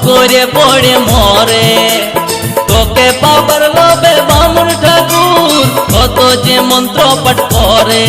করে পড়ে মরে। তোকে পাবার লোভে বামুন ঠাকুর কত যে মন্ত্র পাঠ করে।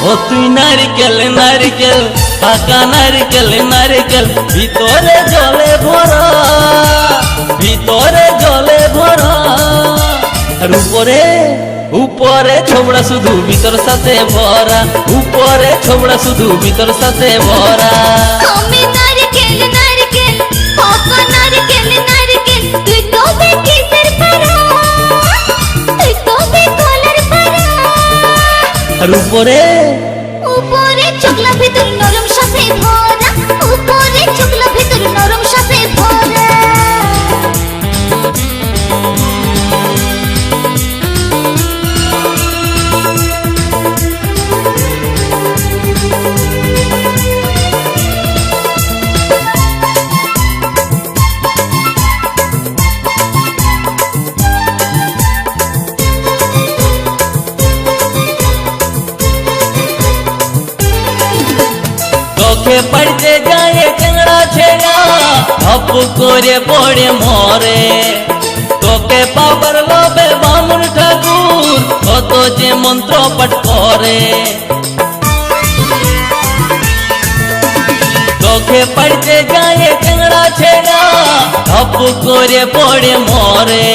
ও তুই নারিকেল নারিকেল পাকা নারিকেল নারিকেল ভিতরে জলে ভরা, ভিতরে জলে ভরা। আর উপরে উপরে ছোবড়া শুধু ভিতর সাথে ভরা, উপরে ছোবড়া শুধু ভিতর সাথে ভরা। আমি নারিকেল নারিকেল পাকা নারিকেল নারিকেল তুই তবে কিসের পারা, তুই তবে কলার পারা। আর উপরে উপরে চকলা ভিতর নরম সাথে ভরা, উপরে চকলা ভিতর নরম সাথে ভরা। তোকে পড়তে যায় টেংরা ছেড়া ধপ করে পড়ে মরে। তোকে পাবার লোভে বামুন ঠাকুর কত যে মন্ত্র পাঠ করে। তোকে পড়তে যায় টেংরা ছেড়া ধপ করে পড়ে মরে।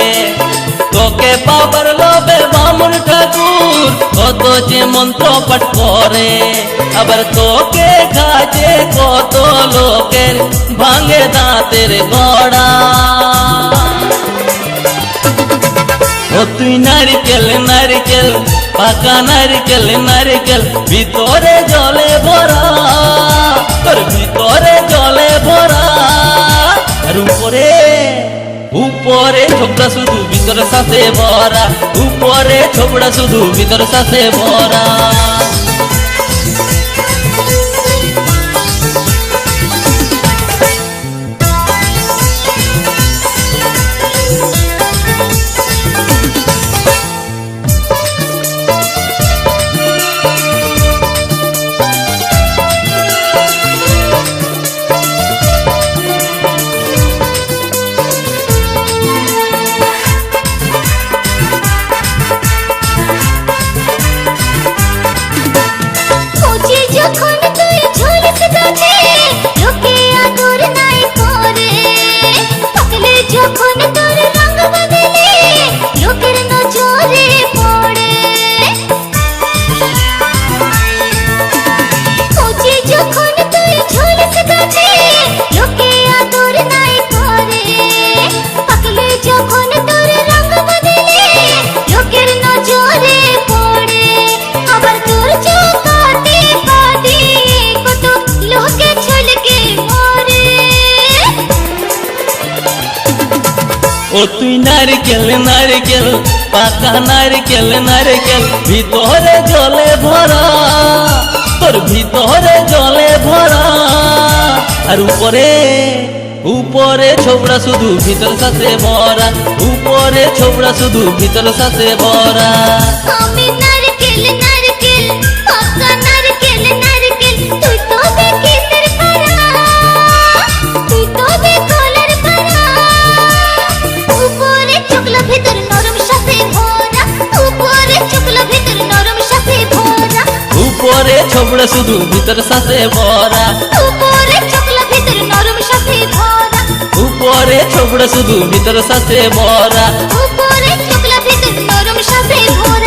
তোকে পাবার লোভে বামুন ঠাকুর কত যে মন্ত্র পাঠ করে। আবার তোকে কাজে কত লোকের ভাঙে দাঁতের গড়া। ও তুই নারিকেল নারিকেল পাকা নারিকেল নারিকেল ভিতরে জলে ভরা, তোর ভিতরে জলে ভরা। আর উপরে উপরে ছোবড়া শুধু ভিতর সাথে ভরা, উপরে ছোবড়া শুধু ভিতর সাথে ভরা। যখন তুই ঝুলিস গাছে লোকে আদর নাই করে, পাকলে যখন তোর রঙ বদলে লোকের নজরে পড়ে। কচি যখন তুই ঝুলিস গাছে লোকে আদর নাই করে, পাকলে যখন তোর রঙ বদলে লোকের নজরে পড়ে। আবার তোর চোখাতে পাদি কত লোকে ছলকে মরে। ও তুই নারিকেল নারিকেল পাকা নারিকেল নারিকেল ভিতরে জলে ভরা, তোর ভিতরে জলে ভরা। আর উপরে উপরে ছোবড়া শুধু ভিতর সাথে ভরা, উপরে ছোবড়া শুধু ভিতর সাথে ভরা। আমি নারকেল নারকেল পাকা নারকেল নারকেল তুই তবে কিসের পারা, তুই তবে কলার পারা। উপরে চকলা ভিতর নরম সাথে ভরা, উপরে চকলা ভিতর নরম সাথে ভরা। উপরে ছোবড়া শুধু ভিতর সাথে ভরা, উপরে চকলা ভিতর নরম সাথে ভরা। উপরে ছোবড়া শুধু ভিতর সাথে ভরা, উপরে চকলা ভিতর নরম সাথে ভরা।